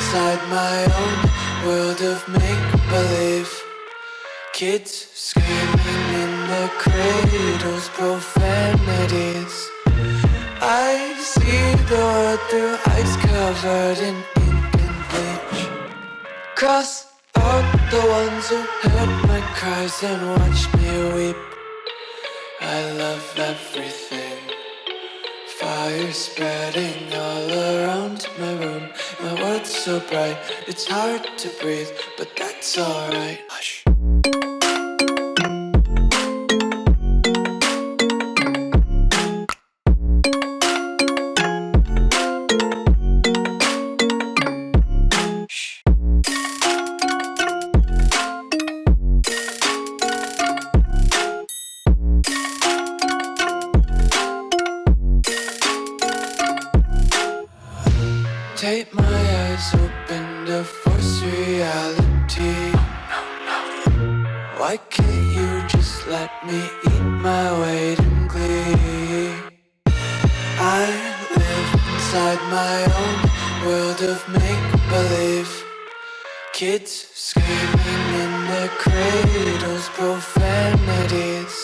inside my own world of make-believe. Kids screaming in their cradles, profanities. I see the world through ice covered in ink and bleach. Cross out the ones who heard my cries and watched me weep. I love everything. Fire spreading all around my room. My world's so bright, it's hard to breathe, but that's alright. Hush. Take my eyes open to force reality. Why can't you just let me eat my weight in glee? I live inside my own world of make-believe. Kids screaming in their cradles, profanities.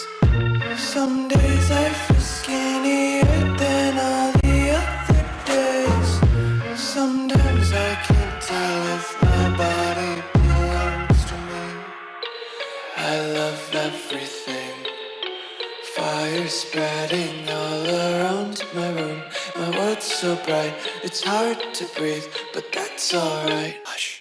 Some days I feel skinnier than all the other days. Sometimes I can't tell if my body belongs to me. I love everything. Fire spreading all around my room. My world's so bright, it's hard to breathe, but that's alright. Hush.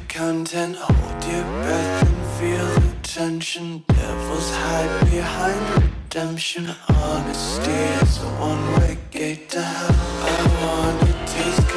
Content, hold your breath and feel the tension. Devils hide behind redemption. Honesty is a one-way gate to hell. I wanna taste